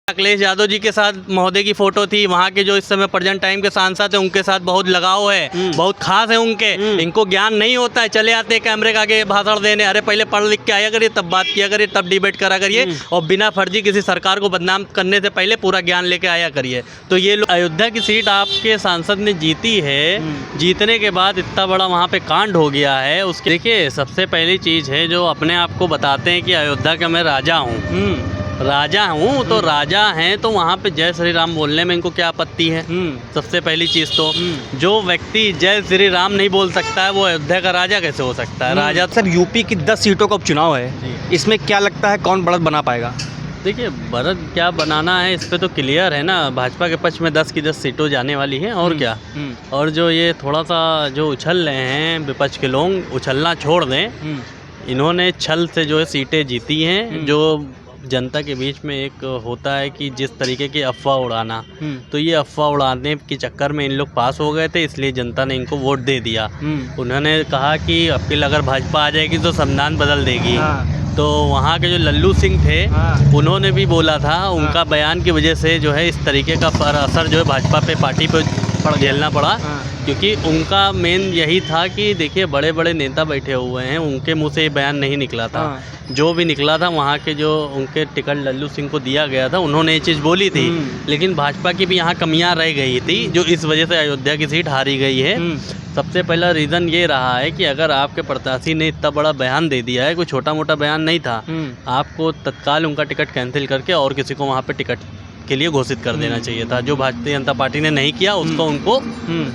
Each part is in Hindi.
अखिलेश यादव जी के साथ महोदय की फोटो थी, वहाँ के जो इस समय प्रेजेंट टाइम के सांसद हैं उनके साथ बहुत लगाव है, बहुत खास है उनके। इनको ज्ञान नहीं होता है, चले आते हैं कैमरे के आगे भाषण देने। अरे पहले पढ़ लिख के आया करिए, तब बात किया करिए, तब डिबेट करा करिए, और बिना फर्जी किसी सरकार को बदनाम करने से पहले पूरा ज्ञान लेके आया करिए। तो ये लोग अयोध्या की सीट आपके सांसद ने जीती है, जीतने के बाद इतना बड़ा वहाँ पे कांड हो गया है। उसके देखिए, सबसे पहली चीज़ है जो अपने आप को बताते हैं कि अयोध्या का मैं राजा हूँ, राजा हूँ, तो राजा हैं तो वहाँ पे जय श्री राम बोलने में इनको क्या आपत्ति है? सबसे पहली चीज़ तो जो व्यक्ति जय श्री राम नहीं बोल सकता है वो अयोध्या का राजा कैसे हो सकता है? राजा सर, यूपी की 10 सीटों का उपचुनाव है, इसमें क्या लगता है कौन बढ़त बना पाएगा? देखिए, बढ़त क्या बनाना है इस पे तो क्लियर है ना, भाजपा के पक्ष में 10 की 10 सीटों जाने वाली हैं, और क्या। और जो ये थोड़ा सा जो उछल रहे हैं विपक्ष के लोग, उछलना छोड़ दें। इन्होंने छल से जो है सीटें जीती हैं। जो जनता के बीच में एक होता है कि जिस तरीके की अफवाह उड़ाना, तो ये अफवाह उड़ाने के चक्कर में इन लोग पास हो गए थे, इसलिए जनता ने इनको वोट दे दिया। उन्होंने कहा कि अब की अगर भाजपा आ जाएगी तो संविधान बदल देगी। तो वहाँ के जो लल्लू सिंह थे उन्होंने भी बोला था, उनका बयान की वजह से जो है इस तरीके का असर जो है भाजपा पे, पार्टी पे झेलना पड़ा। क्योंकि उनका मेन यही था कि देखिए, बड़े बड़े नेता बैठे हुए हैं, उनके मुंह से ये बयान नहीं निकला था। जो भी निकला था वहाँ के जो उनके टिकट लल्लू सिंह को दिया गया था, उन्होंने ये चीज़ बोली थी। लेकिन भाजपा की भी यहाँ कमियां रह गई थी, जो इस वजह से अयोध्या की सीट हारी गई है। सबसे पहला रीज़न ये रहा है कि अगर आपके प्रत्याशी ने इतना बड़ा बयान दे दिया है, कोई छोटा मोटा बयान नहीं था, आपको तत्काल उनका टिकट कैंसिल करके और किसी को वहाँ पर टिकट के लिए घोषित कर देना चाहिए था। जो भारतीय जनता पार्टी ने नहीं किया, उसको उनको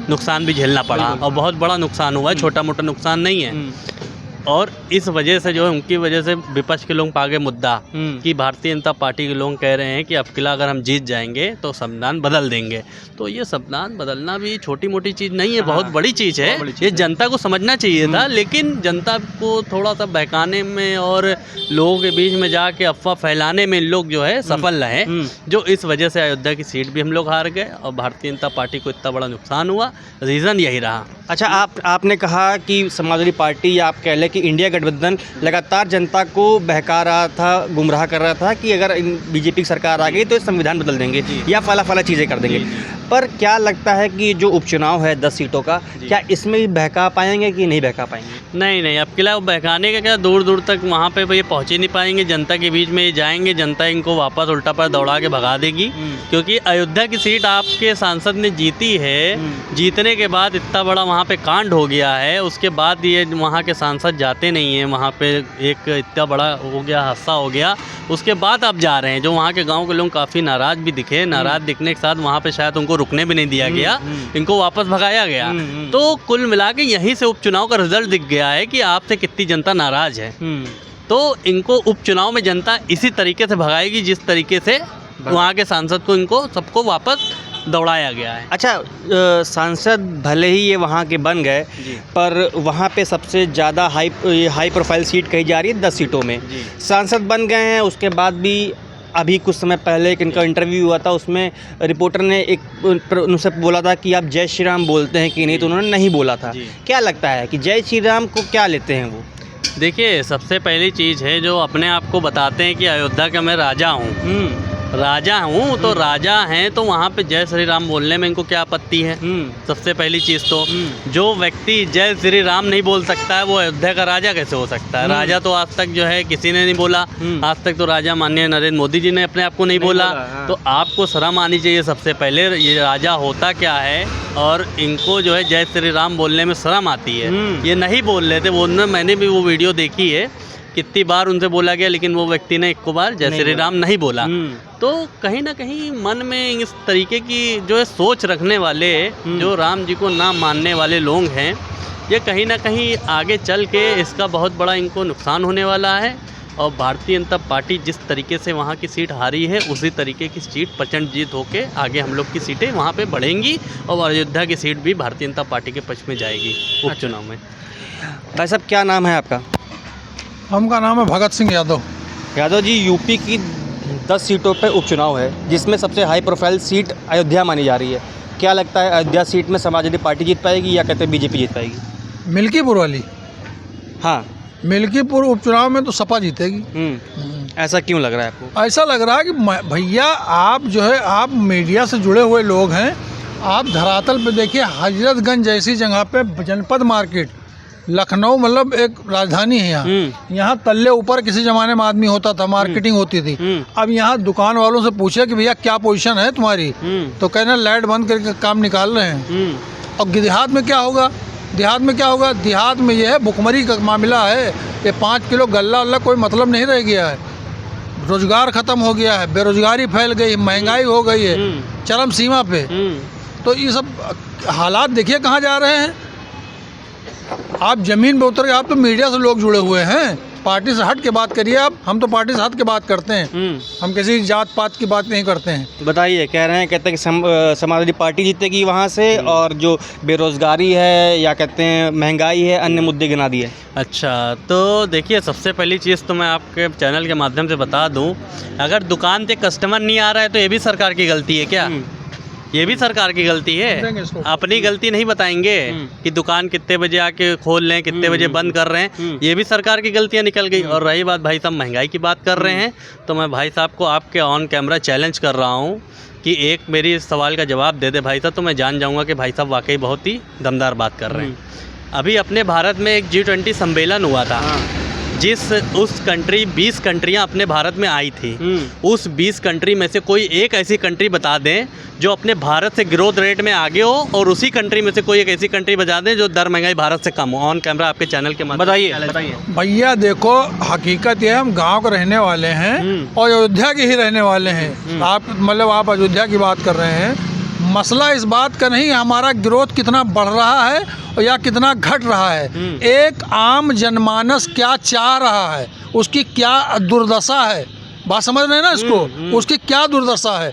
नुकसान भी झेलना पड़ा, और बहुत बड़ा नुकसान हुआ है, छोटा मोटा नुकसान नहीं है। और इस वजह से जो है, उनकी वजह से विपक्ष के लोग पा गए मुद्दा कि भारतीय जनता पार्टी के लोग कह रहे हैं कि अब किला अगर हम जीत जाएंगे तो संविधान बदल देंगे। तो ये संविधान बदलना भी छोटी मोटी चीज़ नहीं है, बहुत बड़ी चीज़ है। ये जनता को समझना चाहिए था, लेकिन जनता को थोड़ा सा बहकाने में और लोगों के बीच में जाके अफवाह फैलाने में लोग जो है सफल रहे, जो इस वजह से अयोध्या की सीट भी हम लोग हार गए और भारतीय जनता पार्टी को इतना बड़ा नुकसान हुआ। रीज़न यही रहा। अच्छा, आपने कहा कि समाजवादी पार्टी, या आप कह लें कि इंडिया गठबंधन लगातार जनता को बहका रहा था, गुमराह कर रहा था कि अगर बीजेपी की सरकार आ गई तो संविधान बदल देंगे या फला चीज़ें कर देंगे। पर क्या लगता है कि जो उपचुनाव है 10 सीटों का, क्या इसमें भी बहका पाएंगे कि नहीं बहका पाएंगे? नहीं, अब किला बहकाने का क्या, दूर दूर तक वहाँ पे ये पहुँच ही नहीं पाएंगे। जनता के बीच में जाएंगे, जनता इनको वापस उल्टा पर दौड़ा के भगा देगी। क्योंकि अयोध्या की सीट आपके सांसद ने जीती है, जीतने के बाद इतना बड़ा वहाँ पे कांड हो गया है, उसके बाद ये वहाँ के सांसद जाते नहीं हैं। वहाँ पे एक इतना बड़ा हो गया, हादसा हो गया, उसके बाद आप जा रहे हैं। जो वहाँ के गाँव के लोग काफ़ी नाराज़ भी दिखे, नाराज़ दिखने के साथ वहाँ पे शायद उनको रुकने भी नहीं दिया गया, इनको वापस भगाया गया। तो कुल मिला के यहीं से उपचुनाव का रिजल्ट दिख गया है कि आपसे कितनी जनता नाराज़ है। तो इनको उपचुनाव में जनता इसी तरीके से भगाएगी जिस तरीके से वहाँ के सांसद को, इनको सबको वापस दौड़ाया गया है। अच्छा, सांसद भले ही ये वहाँ के बन गए, पर वहाँ पे सबसे ज़्यादा हाई प्रोफाइल सीट कही जा रही है 10 सीटों में। सांसद बन गए हैं, उसके बाद भी अभी कुछ समय पहले एक इनका इंटरव्यू हुआ था, उसमें रिपोर्टर ने उनसे बोला था कि आप जय श्री राम बोलते हैं कि नहीं, तो उन्होंने नहीं बोला था। क्या लगता है कि जय श्री राम को क्या लेते हैं वो? देखिए, सबसे पहली चीज़ है जो अपने आप को बताते हैं कि अयोध्या का मैं राजा हूँ, राजा हूँ, तो राजा हैं तो वहाँ पे जय श्री राम बोलने में इनको क्या आपत्ति है? सबसे पहली चीज़ तो जो व्यक्ति जय श्री राम नहीं बोल सकता है वो अयोध्या का राजा कैसे हो सकता है? राजा तो आज तक जो है किसी ने नहीं बोला, आज तक तो राजा माननीय नरेंद्र मोदी जी ने अपने आप को नहीं बोला। तो आपको शर्म आनी चाहिए सबसे पहले, ये राजा होता क्या है, और इनको जो है जय श्री राम बोलने में शर्म आती है। ये नहीं बोल रहे थे, बोलने मैंने भी वो वीडियो देखी है, कितनी बार उनसे बोला गया, लेकिन वो व्यक्ति ने एक बार जय श्री राम नहीं बोला। तो कहीं ना कहीं मन में इस तरीके की जो है सोच रखने वाले, जो राम जी को ना मानने वाले लोग हैं, ये कहीं ना कहीं आगे चल के इसका बहुत बड़ा इनको नुकसान होने वाला है। और भारतीय जनता पार्टी जिस तरीके से वहाँ की सीट हारी है, उसी तरीके की सीट प्रचंड जीत होके आगे हम लोग की सीटें वहाँ पे बढ़ेंगी, और अयोध्या की सीट भी भारतीय जनता पार्टी के पक्ष में जाएगी उपचुनाव में। भाई साहब, क्या नाम है आपका? हमका नाम है भगत सिंह यादव। यादव जी, यूपी की 10 सीटों पे उपचुनाव है, जिसमें सबसे हाई प्रोफाइल सीट अयोध्या मानी जा रही है। क्या लगता है अयोध्या सीट में समाजवादी पार्टी जीत पाएगी या कहते हैं बीजेपी जीत पाएगी? मिल्कीपुर वाली? हाँ, मिल्कीपुर उपचुनाव में तो सपा जीतेगी। ऐसा क्यों लग रहा है आपको? ऐसा लग रहा है कि भैया आप जो है, आप मीडिया से जुड़े हुए लोग हैं, आप धरातल पे देखिए, हजरतगंज जैसी जगह पे जनपद मार्केट, लखनऊ मतलब एक राजधानी है यहाँ, यहाँ तल्ले ऊपर किसी जमाने में आदमी होता था, मार्केटिंग होती थी। अब यहाँ दुकान वालों से पूछे कि भैया क्या पोजीशन है तुम्हारी, तो कहना लाइट बंद करके काम निकाल रहे हैं। और देहात में क्या होगा? देहात में क्या होगा? देहात में ये है भुखमरी का मामला है, ये 5 किलो गल्ला वल्ला कोई मतलब नहीं रह गया है, रोजगार ख़त्म हो गया है, बेरोजगारी फैल गई, महंगाई हो गई है चरम सीमा पे। तो ये सब हालात देखिए कहाँ जा रहे हैं। आप ज़मीन पे उतर के, आप तो मीडिया से लोग जुड़े हुए हैं, पार्टी से हट के बात करिए आप। हम तो पार्टी से हट के बात करते हैं, हम किसी जात पात की बात नहीं करते हैं। बताइए, कह रहे हैं, कहते हैं कि समाजवादी पार्टी जीतेगी वहाँ से, और जो बेरोजगारी है या कहते हैं महंगाई है, अन्य मुद्दे गिना दिए। अच्छा, तो देखिए, सबसे पहली चीज़ तो मैं आपके चैनल के माध्यम से बता दूं, अगर दुकान पे कस्टमर नहीं आ रहा है तो ये भी सरकार की गलती है क्या? ये भी सरकार की गलती है। अपनी गलती नहीं बताएंगे कि दुकान कितने बजे आके खोल लें, कितने बजे बंद कर रहे हैं, ये भी सरकार की गलतियां निकल गई। और रही बात भाई साहब महंगाई की बात कर रहे हैं, तो मैं भाई साहब को आपके ऑन कैमरा चैलेंज कर रहा हूँ कि एक मेरी सवाल का जवाब दे दे भाई साहब, तो मैं जान जाऊँगा कि भाई साहब वाकई बहुत ही दमदार बात कर रहे हैं। अभी अपने भारत में एक G20 सम्मेलन हुआ था, उस कंट्री 20 कंट्रियां अपने भारत में आई थी। उस 20 कंट्री में से कोई एक ऐसी कंट्री बता दें जो अपने भारत से ग्रोथ रेट में आगे हो, और उसी कंट्री में से कोई एक ऐसी कंट्री बता दें जो दर महंगाई भारत से कम हो। ऑन कैमरा आपके चैनल के माध्यम से बताइए। भैया देखो, हकीकत ये, हम गांव के रहने वाले हैं और अयोध्या के ही रहने वाले हैं। आप मतलब आप अयोध्या की बात कर रहे हैं। मसला इस बात का नहीं हमारा ग्रोथ कितना बढ़ रहा है या कितना घट रहा है, एक आम जनमानस क्या चाह रहा है, उसकी क्या दुर्दशा है। बात समझ रहे हैं ना इसको? उसकी क्या दुर्दशा है।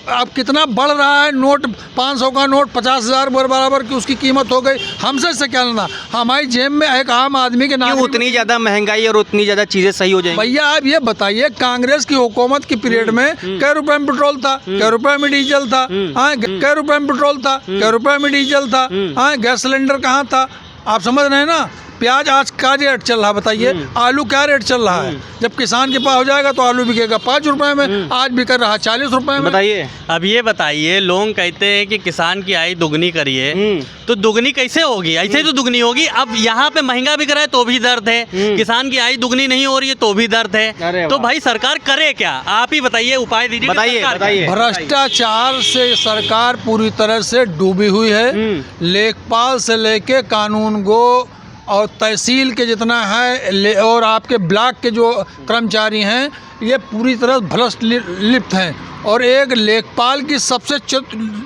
अब कितना बढ़ रहा है, नोट 500 का नोट 50,000 बराबर की उसकी कीमत हो गई। हमसे इससे क्या लेना? हमारी जेब में एक आम आदमी के नाम उतनी ज़्यादा महंगाई और उतनी ज़्यादा चीज़ें सही हो जाएंगी। भैया आप ये बताइए, कांग्रेस की हुकूमत की पीरियड में कै रुपए में पेट्रोल था, कै रुपए में डीजल था, कै रुपए में पेट्रोल था, कै रुपए में डीजल था, गैस सिलेंडर कहाँ था? आप समझ रहे हैं ना? प्याज आज क्या रेट चल रहा है बताइए? आलू क्या रेट चल रहा है? जब किसान के पास हो जाएगा तो आलू बिकेगा 5 रुपए में, आज बिक रहा है 40 रुपए में। बताइए, अब ये बताइए, लोग कहते हैं कि किसान की आय दुगनी करिए, तो दुगनी कैसे होगी? ऐसे ही तो दुगनी होगी। अब यहाँ पे महंगा बिक रहा है तो भी दर्द है, किसान की आय दुगनी नहीं हो रही है तो भी दर्द है। तो भाई सरकार करे क्या? आप ही बताइए, उपाय दीजिए। बताइए। भ्रष्टाचार से सरकार पूरी तरह से डूबी हुई है। लेखपाल से लेके कानून गो और तहसील के जितना है और आपके ब्लॉक के जो कर्मचारी हैं, ये पूरी तरह भ्रष्ट लिप्त हैं। और एक लेखपाल की सबसे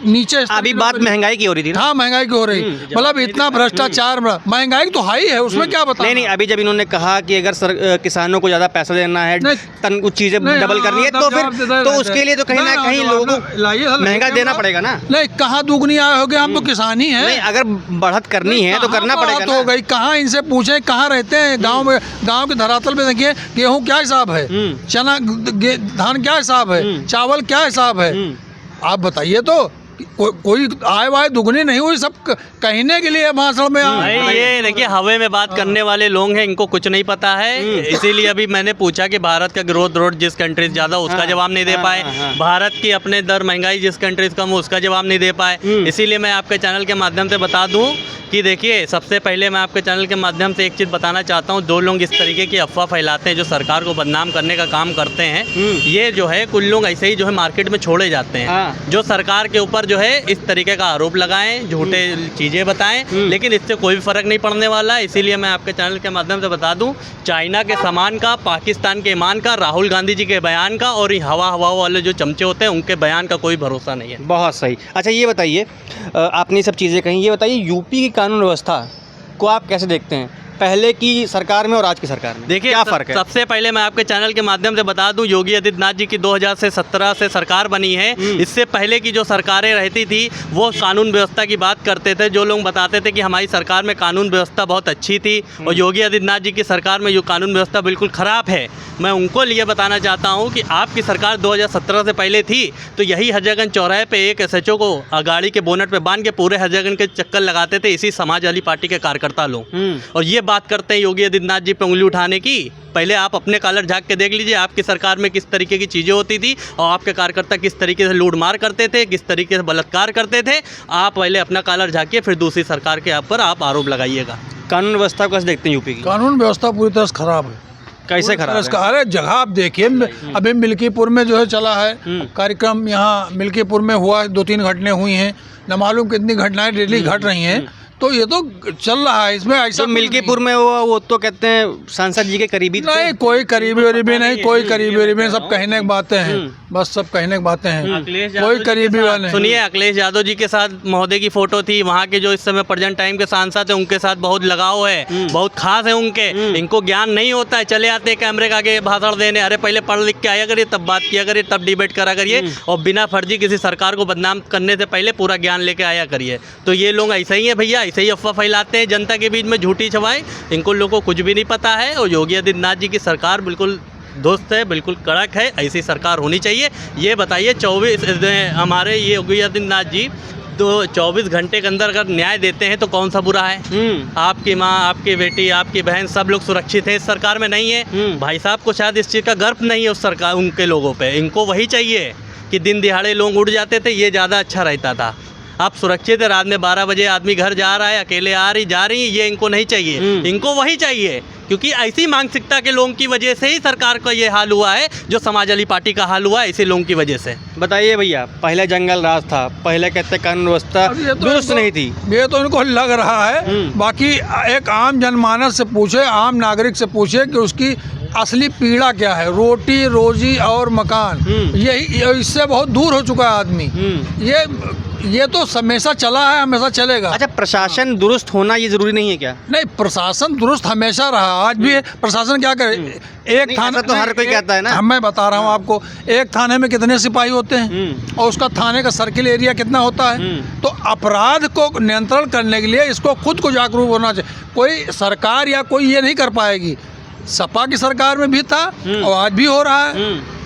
नीचे, अभी बात महंगाई की हो रही थी ना? हाँ, महंगाई की हो रही, मतलब इतना भ्रष्टाचार, महंगाई तो हाई है, उसमें क्या बताना? नहीं, अभी जब इन्होंने कहा कि अगर किसानों को ज़्यादा पैसा देना है, कुछ चीज़ें डबल करनी है, तो फिर तो उसके लिए तो कहीं ना कहीं लोगों को महंगा देना पड़ेगा ना? नहीं, कहाँ दुगनी आए हो गए, हम तो किसान ही हैं। नहीं, अगर बढ़त करनी है तो करना पड़ेगा ना। हो गई, कहाँ इनसे पूछे कहाँ रहते हैं? गाँव में, गाँव के धरातल पे देखिए, गेहूँ क्या हिसाब है, चना धान क्या हिसाब है, चावल क्या हिसाब है, आप बताइए। तो कोई आय वाय दुगनी नहीं हुई, सब कहने के लिए भाषण में। ये देखिए, हवा में बात करने वाले लोग हैं, इनको कुछ नहीं पता है। इसीलिए अभी मैंने पूछा कि भारत का ग्रोथ रेट जिस कंट्री से ज़्यादा उसका जवाब नहीं दे पाए, भारत की अपने दर महंगाई जिस कंट्री से कम उसका जवाब नहीं दे पाए। इसीलिए मैं आपके चैनल के माध्यम से बता दूं कि देखिए, सबसे पहले मैं आपके चैनल के माध्यम से एक चीज़ बताना चाहता हूँ। 2 लोग इस तरीके की अफवाह फैलाते हैं जो सरकार को बदनाम करने का काम करते हैं। ये जो है कुछ लोग ऐसे ही जो है मार्केट में छोड़े जाते हैं, जो सरकार के ऊपर जो है इस तरीके का आरोप लगाएं, झूठे चीज़ें बताएं, लेकिन इससे कोई भी फ़र्क नहीं पड़ने वाला है। इसीलिए मैं आपके चैनल के माध्यम से बता दूं, चाइना के सामान का, पाकिस्तान के ईमान का, राहुल गांधी जी के बयान का और हवा वाले जो चमचे होते हैं उनके बयान का कोई भरोसा नहीं है। बहुत सही। अच्छा, ये बताइए, आपने सब चीज़ें कही, ये बताइए यूपी की कानून व्यवस्था को आप कैसे देखते हैं, पहले की सरकार में और आज की सरकार में? देखिए, क्या फ़र्क है? सबसे पहले मैं आपके चैनल के माध्यम से बता दूं, योगी आदित्यनाथ जी की 2017 से सरकार बनी है। इससे पहले की जो सरकारें रहती थी वो कानून व्यवस्था की बात करते थे। जो लोग बताते थे कि हमारी सरकार में कानून व्यवस्था बहुत अच्छी थी और योगी आदित्यनाथ जी की सरकार में जो कानून व्यवस्था बिल्कुल ख़राब है, मैं उनको लिए बताना चाहता हूँ कि आपकी सरकार 2017 से पहले थी तो यही हजरतगंज चौराहे पे एक SHO को गाड़ी के बोनट पे बांध के पूरे हजरतगंज के चक्कर लगाते थे इसी समाजवादी पार्टी के कार्यकर्ता लोग। और ये बात करते हैं योगी आदित्यनाथ जी पे उंगली उठाने की। पहले आप अपने कॉलर झाँक के देख लीजिए, आपकी सरकार में किस तरीके की चीज़ें होती थी और आपके कार्यकर्ता किस तरीके से लूट मार करते थे, किस तरीके से बलात्कार करते थे। आप पहले अपना कॉलर झाँकिए, फिर दूसरी सरकार के पर आप आरोप लगाइएगा। कानून व्यवस्था को कैसे देखते हैं यूपी की? कानून व्यवस्था पूरी तरह से खराब है। कैसे खराब है? अरे जगह आप देखिए, अभी मिल्कीपुर में जो है चला है कार्यक्रम, यहाँ मिल्कीपुर में हुआ, 2-3 घटनाएं हुई हैं, न मालूम कितनी घटनाएं डेली घट रही हैं। तो ये तो चल रहा है, इसमें ऐसा तो मिल्कीपुर में वो तो कहते हैं सांसद जी के करीबी थे। नहीं, कोई करीबी वरीबी नहीं, कोई करीबी वरीबी नहीं, सब कहने की बातें हैं, बस सब कहने की बातें हैं, कोई करीबी वाला नहीं। सुनिए, अखिलेश यादव जी के साथ महोदय की फोटो थी, वहाँ के जो इस समय प्रेजेंट टाइम के सांसद हैं उनके साथ बहुत लगाव है, बहुत खास है उनके। इनको ज्ञान नहीं होता है, चले आते कैमरे के आगे भाषण देने। अरे पहले पढ़ लिख के आया करिए, तब बात किया करिए, तब डिबेट करा करिए, और बिना फर्जी किसी सरकार को बदनाम करने से पहले पूरा ज्ञान लेके आया करिए। तो ये लोग ऐसे ही है भैया, ऐसे ही अफवाह फैलाते हैं जनता के बीच में, झूठी छवाई। इनको लोगों को कुछ भी नहीं पता है। और योगी आदित्यनाथ जी की सरकार बिल्कुल दोस्त है, बिल्कुल कड़क है, ऐसी सरकार होनी चाहिए। ये बताइए, 24 हमारे ये योगी आदित्यनाथ जी तो 24 घंटे के अंदर अगर न्याय देते हैं तो कौन सा बुरा है? आपकी माँ, आपकी बेटी, आपकी बहन, सब लोग सुरक्षित है, इस सरकार में नहीं है। भाई साहब को शायद इस चीज़ का गर्व नहीं है उस सरकार, उनके लोगों पे। इनको वही चाहिए कि दिन दिहाड़े लोग उड़ जाते थे, ये ज़्यादा अच्छा रहता था। आप सुरक्षित है, रात में 12 बजे आदमी घर जा रहा है, अकेले आ रही जा रही, ये इनको नहीं चाहिए। इनको वही चाहिए, क्योंकि ऐसी मानसिकता के लोगों की वजह से ही सरकार का ये हाल हुआ है, जो समाजवादी पार्टी का हाल हुआ है, इसी लोगों की वजह से। बताइए भैया, पहले जंगल राज था, पहले कहते कानून व्यवस्था दुरुस्त नहीं थी। ये तो इनको लग रहा है। बाकी एक आम जनमानस से पूछे, आम नागरिक से पूछे कि उसकी असली पीड़ा क्या है। रोटी रोजी और मकान, यही, इससे बहुत दूर हो चुका है आदमी। ये तो हमेशा चला है, हमेशा चलेगा। अच्छा, प्रशासन दुरुस्त होना ये जरूरी नहीं है क्या? नहीं, प्रशासन दुरुस्त हमेशा रहा, आज भी है। प्रशासन क्या करे? एक थाना तो हर कोई कहता है ना। मैं बता रहा हूँ आपको, एक थाने में कितने सिपाही होते हैं और उसका थाने का सर्किल एरिया कितना होता है। तो अपराध को नियंत्रण करने के लिए इसको खुद को जागरूक होना चाहिए। कोई सरकार या कोई ये नहीं कर पाएगी। सपा की सरकार में भी था और आज भी हो रहा है।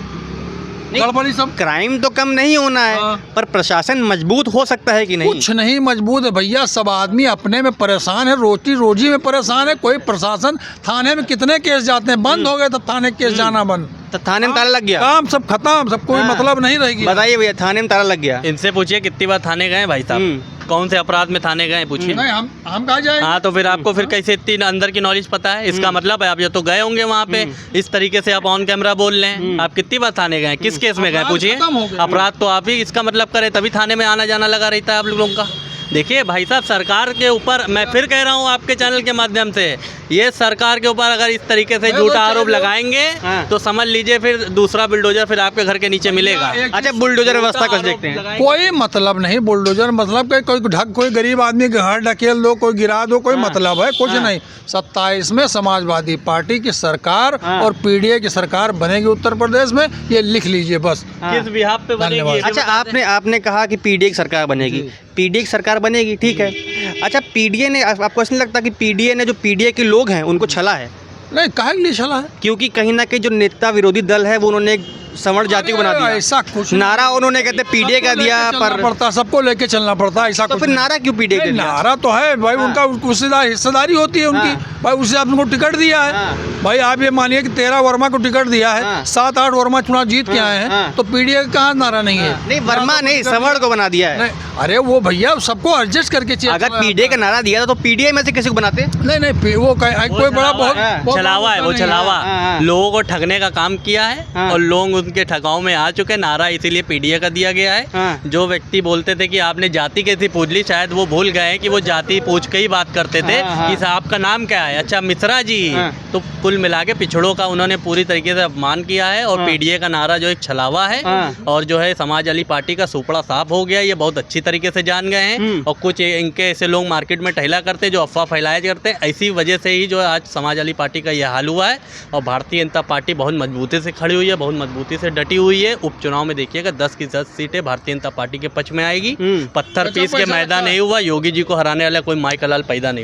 गड़बड़ी सब। क्राइम तो कम नहीं होना है, पर प्रशासन मजबूत हो सकता है कि नहीं? कुछ नहीं मजबूत है भैया, सब आदमी अपने में परेशान है, रोटी रोजी में परेशान है। कोई प्रशासन, थाने में कितने केस जाते हैं, बंद हो गए तो थाने केस जाना बंद, तो थाने में ताला लग गया, काम सब खत्म, सब कोई मतलब नहीं रहेगी। बताइए भैया, थाने में ताला लग गया। इनसे पूछिए कितनी बार थाने गए भाई साहब, कौन से अपराध में थाने गए, पूछिए। नहीं, हम कहाँ जाएं? हाँ, तो फिर आपको फिर कैसे इतनी अंदर की नॉलेज पता है? इसका मतलब है आप या तो गए होंगे वहाँ पे, इस तरीके से आप ऑन कैमरा बोल रहे हैं। आप कितनी बार थाने गए, किस केस में गए, पूछिए। अपराध तो आप ही इसका मतलब करें, तभी थाने में आना जाना लगा रहता है आप लोगों का। देखिए भाई साहब, सरकार के ऊपर, मैं फिर कह रहा हूँ आपके चैनल के माध्यम से, ये सरकार के ऊपर अगर इस तरीके से झूठा आरोप लगाएंगे तो समझ लीजिए फिर दूसरा बुलडोजर फिर आपके घर के नीचे मिलेगा। अच्छा, बुलडोजर व्यवस्था कुछ देखते हैं। कोई मतलब नहीं बुलडोजर, मतलब कोई गरीब आदमी के घर ढकेल दो, कोई गिरा दो, कोई मतलब है कुछ नहीं। 27 में समाजवादी पार्टी की सरकार और पीडीए की सरकार बनेगी उत्तर प्रदेश में, ये लिख लीजिए बस। किस बिहाफ पे बनेगी? अच्छा, आपने कहा कि पीडीए की सरकार बनेगी, पीडीए की सरकार बनेगी, ठीक है। अच्छा, पीडीए ने, आपको ऐसा नहीं लगता कि पीडीए ने, जो पीडीए के लोग हैं उनको छला है? नहीं, काहे के लिए छला है? क्योंकि कहीं ना कहीं जो नेता विरोधी दल है वो उन्होंने एक सवर्ण जाति को बना दिया। ऐसा कुछ नारा उन्होंने कहते पीडीए का दिया, पर पड़ता, सबको लेके चलना पड़ता, ऐसा तो फिर नारा क्यों पीडीए का दिया? नारा तो है भाई, उनका हिस्सेदारी होती है उनकी। भाई उससे आपको टिकट दिया है। भाई आप ये मानिए कि 13 वर्मा को टिकट दिया है, 7-8 वर्मा चुनाव जीत के आए हैं, तो पीडीए का कहाँ नारा नहीं है? नहीं, वर्मा नहीं, सवर्ण को बना दिया है। अरे वो भैया सबको एडजस्ट करके चाहिए। अगर पीडीए का नारा दिया था तो पीडीए में से किसी को बनाते? नहीं, वो कोई बड़ा बहुत छलावा है, वो छलावा लोगों को ठगने का काम किया है और लोग उनके ठगाव में आ चुके। नारा इसीलिए पीडीए का दिया गया है। जो व्यक्ति बोलते थे कि आपने जाति कैसी पूछ ली, शायद वो भूल गए कि वो जाति पूछ के ही बात करते थे कि साहब का नाम क्या है, अच्छा मिश्रा जी। तो कुल मिला के पिछड़ों का उन्होंने पूरी तरीके से अपमान किया है। और पीडीए का नारा जो एक छलावा है और जो है समाजवादी पार्टी का सुपड़ा साफ हो गया, ये बहुत अच्छी तरीके से जान गए हैं। और कुछ इनके ऐसे लोग मार्केट में टहला करते जो अफवाह फैलाया करते, ऐसी वजह से ही जो आज समाजवादी पार्टी का यह हाल हुआ है। और भारतीय जनता पार्टी बहुत मजबूती से खड़ी हुई है, बहुत मजबूती से डटी हुई है। उपचुनाव में देखिएगा 10 की 10 सीटें भारतीय जनता पार्टी के पक्ष में आएगी। पत्थर पीस के मैदान नहीं हुआ, योगी जी को हराने वाला कोई माई कलाल पैदा नहीं हुआ।